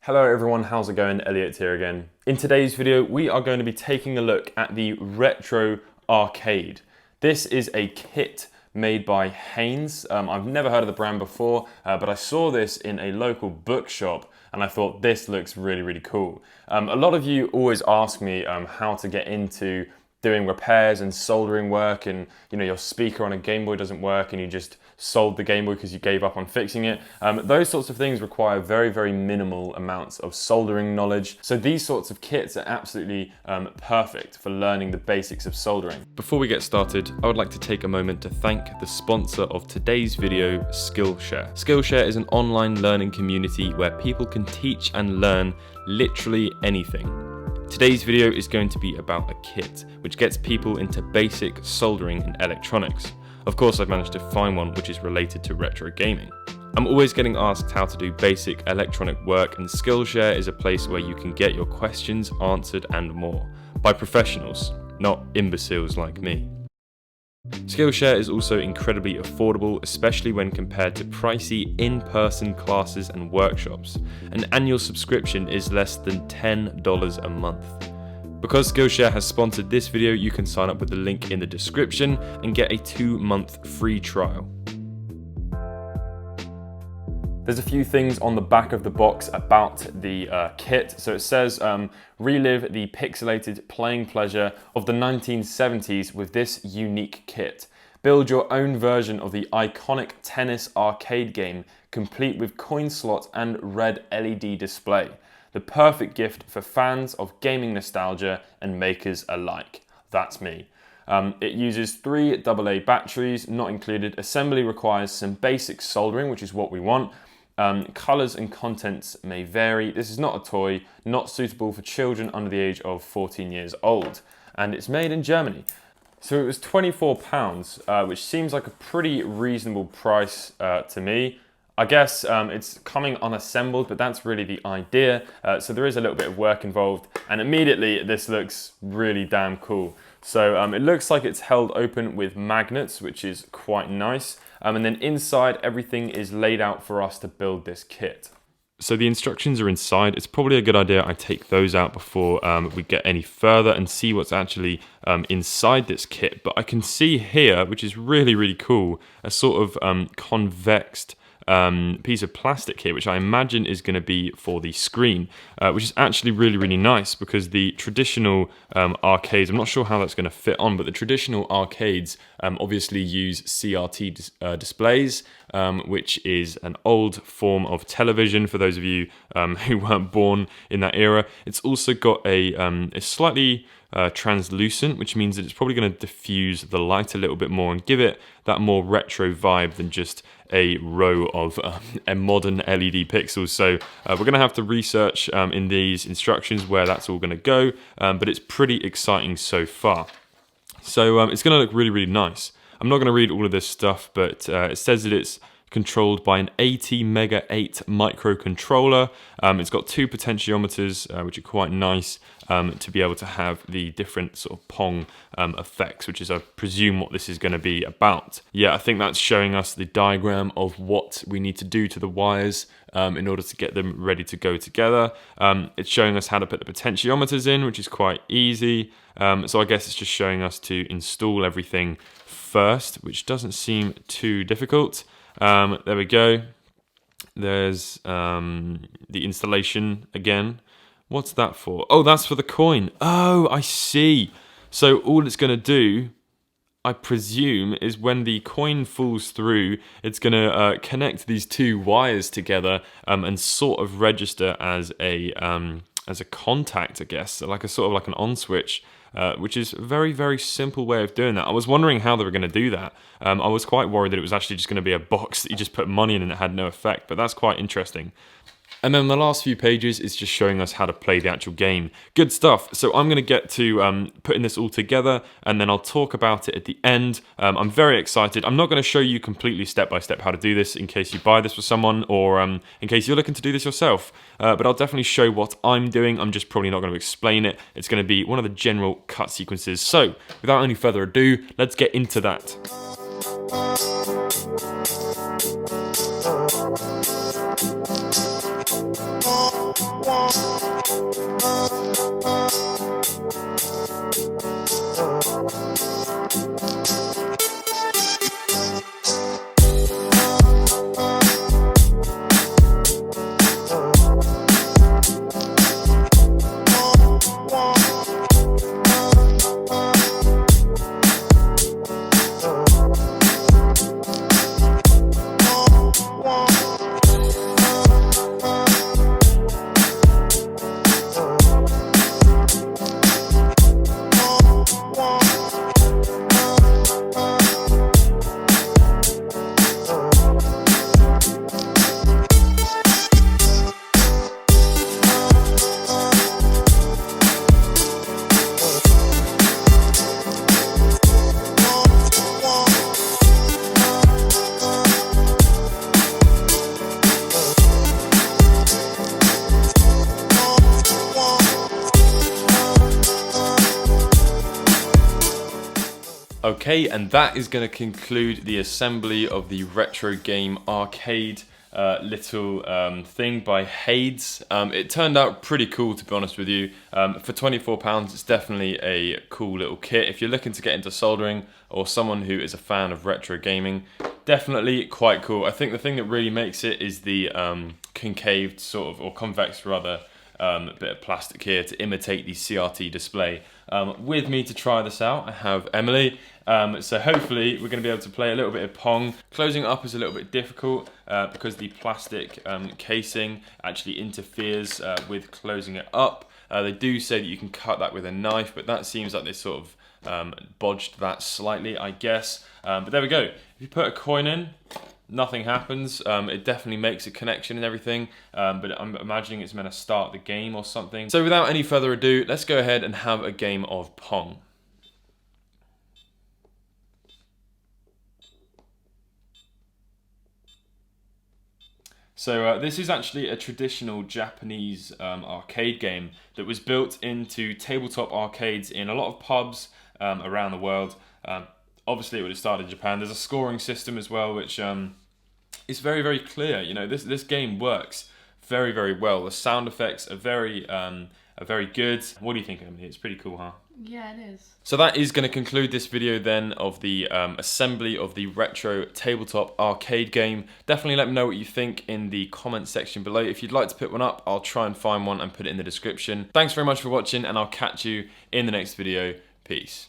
Hello everyone, how's it going? Elliot here again. In today's video, we are going to be taking a look at the Retro Arcade. This is a kit made by Haynes. I've never heard of the brand before, but I saw this in a local bookshop and I thought this looks really cool. A lot of you always ask me how to get into doing repairs and soldering work, and your speaker on a Game Boy doesn't work and you just sold the Game Boy because you gave up on fixing it. Those sorts of things require very minimal amounts of soldering knowledge. So these sorts of kits are absolutely perfect for learning the basics of soldering. Before we get started, I would like to take a moment to thank the sponsor of today's video, Skillshare. Skillshare is an online learning community where people can teach and learn literally anything. Today's video is going to be about a kit which gets people into basic soldering and electronics. Of course, I've managed to find one which is related to retro gaming. I'm always getting asked how to do basic electronic work, and Skillshare is a place where you can get your questions answered and more by professionals, not imbeciles like me. Skillshare is also incredibly affordable, especially when compared to pricey in-person classes and workshops. An annual subscription is less than $10 a month. Because Skillshare has sponsored this video, you can sign up with the link in the description and get a 2-month free trial. There's a few things on the back of the box about the kit. So it says, relive the pixelated playing pleasure of the 1970s with this unique kit. Build your own version of the iconic tennis arcade game, complete with coin slot and red LED display. The perfect gift for fans of gaming nostalgia and makers alike. That's me. It uses 3 AA batteries, not included. Assembly requires some basic soldering, which is what we want. Colors and contents may vary. This is not a toy, not suitable for children under the age of 14 years old. And it's made in Germany. So it was £24, which seems like a pretty reasonable price to me. I guess it's coming unassembled, but that's really the idea. So there is a little bit of work involved, and immediately this looks really damn cool. So it looks like it's held open with magnets, which is quite nice. And then inside, everything is laid out for us to build this kit. So the instructions are inside. It's probably a good idea I take those out before we get any further and see what's actually inside this kit. But I can see here, which is really cool, a sort of convexed piece of plastic here, which I imagine is going to be for the screen, which is actually really nice, because the traditional arcades, I'm not sure how that's going to fit on, but the traditional arcades obviously use CRT displays, which is an old form of television for those of you who weren't born in that era. It's also got a slightly translucent, which means that it's probably going to diffuse the light a little bit more and give it that more retro vibe than just a row of a modern LED pixels. So we're going to have to research in these instructions where that's all going to go, but it's pretty exciting so far. So it's going to look really nice. I'm not going to read all of this stuff, but it says that it's controlled by an 80 Mega 8 microcontroller. It's got 2 potentiometers, which are quite nice to be able to have the different sort of Pong effects, which is, I presume, what this is going to be about. Yeah, I think that's showing us the diagram of what we need to do to the wires in order to get them ready to go together. It's showing us how to put the potentiometers in, which is quite easy. So I guess it's just showing us to install everything first, which doesn't seem too difficult. There we go. There's the installation again. What's that for? Oh, that's for the coin. Oh, I see. So all it's going to do, I presume, is when the coin falls through, it's going to connect these 2 wires together and sort of register as a contact, I guess, so like a sort of like an on switch. Which is a very simple way of doing that. I was wondering how they were going to do that. I was quite worried that it was actually just going to be a box that you just put money in and it had no effect, but that's quite interesting. And then the last few pages is just showing us how to play the actual game. Good stuff. So I'm going to get to putting this all together, and then I'll talk about it at the end. I'm very excited. I'm not going to show you completely step by step how to do this in case you buy this for someone, or in case you're looking to do this yourself. But I'll definitely show what I'm doing. I'm just probably not going to explain it. It's going to be one of the general cut sequences. So without any further ado, let's get into that. Okay, and that is going to conclude the assembly of the retro game arcade little thing by Haynes. It turned out pretty cool, to be honest with you. For £24, it's definitely a cool little kit. If you're looking to get into soldering, or someone who is a fan of retro gaming, definitely quite cool. I think the thing that really makes it is the concaved sort of, or convex rather, bit of plastic here to imitate the CRT display. With me to try this out, I have Emily. So hopefully we're going to be able to play a little bit of Pong. Closing it up is a little bit difficult because the plastic casing actually interferes with closing it up. They do say that you can cut that with a knife, but that seems like they sort of bodged that slightly, I guess. But there we go. If you put a coin in, nothing happens. It definitely makes a connection and everything, but I'm imagining it's meant to start the game or something. So without any further ado, let's go ahead and have a game of Pong. So this is actually a traditional Japanese arcade game that was built into tabletop arcades in a lot of pubs around the world. Obviously it would have started in Japan. There's a scoring system as well, which is very, very clear. You know, this game works very, very well. The sound effects are very good. What do you think, Emily? It's pretty cool, huh? Yeah, it is. So that is going to conclude this video then of the assembly of the retro tabletop arcade game. Definitely let me know what you think in the comment section below. If you'd like to put one up, I'll try and find one and put it in the description. Thanks very much for watching, and I'll catch you in the next video. Peace.